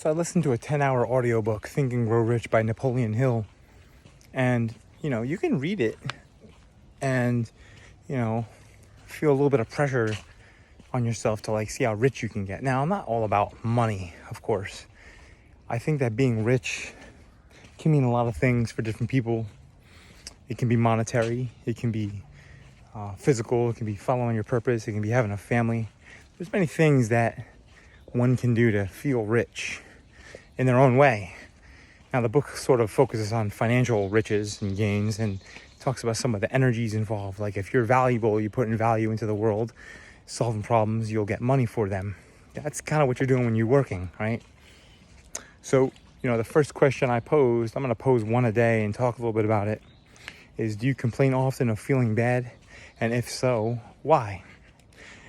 So I listened to a 10-hour audiobook, Think and Grow Rich by Napoleon Hill. And, you can read it and, feel a little bit of pressure on yourself to see how rich you can get. Now, I'm not all about money, of course. I think that being rich can mean a lot of things for different people. It can be monetary, it can be physical, it can be following your purpose, it can be having a family. There's many things that one can do to feel rich in their own way. Now, the book sort of focuses on financial riches and gains and talks about some of the energies involved. Like if you're valuable, you put in value into the world, solving problems, you'll get money for them. That's kind of what you're doing when you're working, right? So, the first question I posed, I'm going to pose one a day and talk a little bit about it, is do you complain often of feeling bad? And if so, why?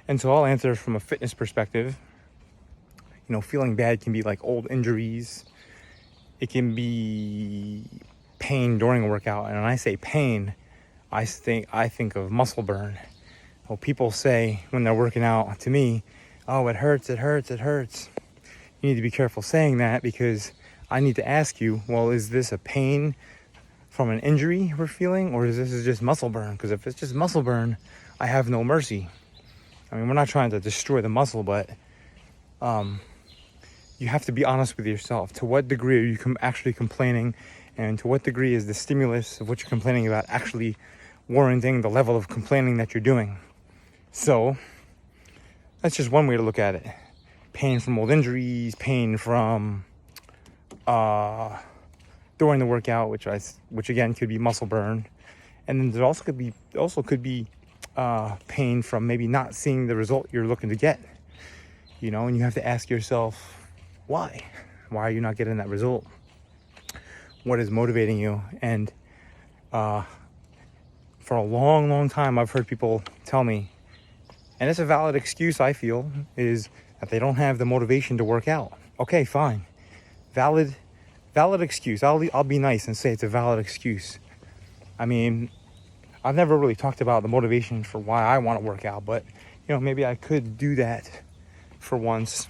And so I'll answer from a fitness perspective. Feeling bad can be like old injuries. It can be pain during a workout. And when I say pain, I think of muscle burn. Well, people say when they're working out to me, oh, it hurts, it hurts, it hurts. You need to be careful saying that, because I need to ask you, well, is this a pain from an injury we're feeling, or is this just muscle burn? Because if it's just muscle burn, I have no mercy. I mean, we're not trying to destroy the muscle, but you have to be honest with yourself. To what degree are you actually complaining, and to what degree is the stimulus of what you're complaining about actually warranting the level of complaining that you're doing? So that's just one way to look at it. Pain from old injuries, pain from during the workout, which again could be muscle burn, and then there also could be pain from maybe not seeing the result you're looking to get. And you have to ask yourself, why are you not getting that result? What is motivating you? And for a long time, I've heard people tell me, and it's a valid excuse, I feel, is that they don't have the motivation to work out. Okay, fine. Valid excuse. I'll be nice and say it's a valid excuse. I mean, I've never really talked about the motivation for why I want to work out, but maybe I could do that for once,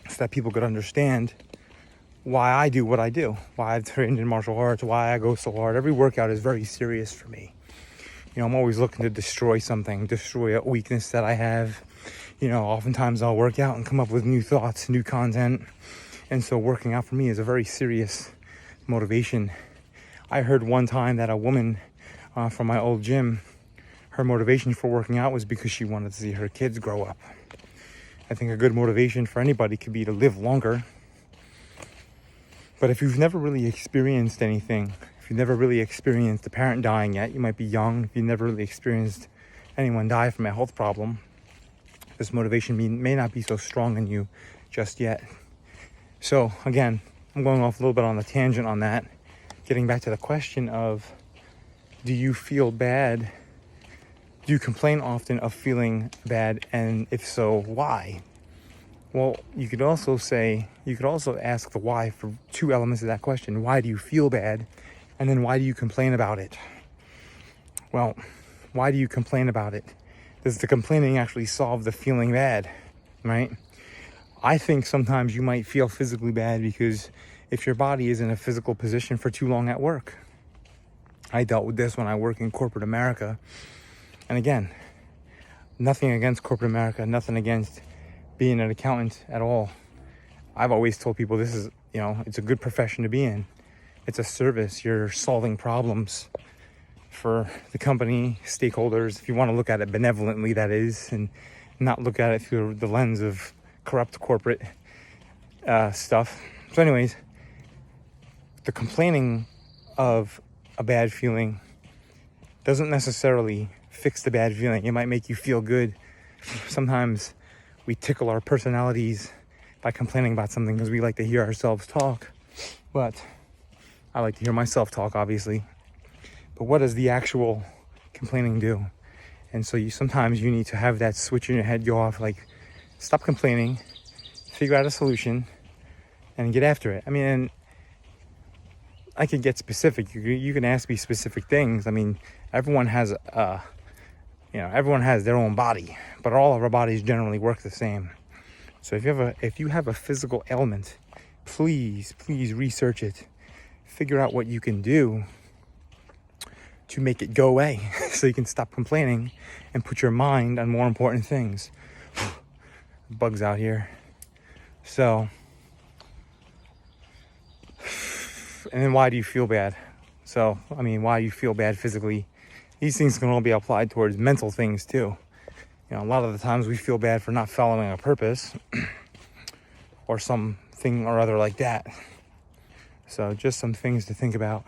so that people could understand why I do what I do, why I've trained in martial arts, why I go so hard. Every workout is very serious for me. I'm always looking to destroy something, destroy a weakness that I have. Oftentimes I'll work out and come up with new thoughts, new content. And so working out for me is a very serious motivation. I heard one time that a woman from my old gym, her motivation for working out was because she wanted to see her kids grow up. I think a good motivation for anybody could be to live longer. But if you've never really experienced anything, if you've never really experienced a parent dying yet, you might be young, if you've never really experienced anyone die from a health problem, this motivation may not be so strong in you just yet. So again, I'm going off a little bit on a tangent on that. Getting back to the question of, do you feel bad? Do you complain often of feeling bad? And if so, why? Well, you could also ask the why for two elements of that question. Why do you feel bad? And then why do you complain about it? Well, why do you complain about it? Does the complaining actually solve the feeling bad, right? I think sometimes you might feel physically bad because if your body is in a physical position for too long at work. I dealt with this when I work in corporate America. And again, nothing against corporate America, nothing against being an accountant at all. I've always told people this is, it's a good profession to be in. It's a service. You're solving problems for the company, stakeholders, if you want to look at it benevolently, that is, and not look at it through the lens of corrupt corporate stuff. So anyways, the complaining of a bad feeling doesn't necessarily fix the bad feeling. It might make you feel good. Sometimes we tickle our personalities by complaining about something because we like to hear ourselves talk. But I like to hear myself talk, obviously. But what does the actual complaining do? And so sometimes you need to have that switch in your head go off, like, stop complaining, figure out a solution, and get after it. I mean, and I could get specific. You can ask me specific things. I mean, everyone has their own body, but all of our bodies generally work the same. So if you have a physical ailment, please research it. Figure out what you can do to make it go away so you can stop complaining and put your mind on more important things. Bugs out here. So, and then why do you feel bad? So, I mean, why do you feel bad physically? These things can all be applied towards mental things too. You know, a lot of the times we feel bad for not following a purpose or something or other like that. So just some things to think about.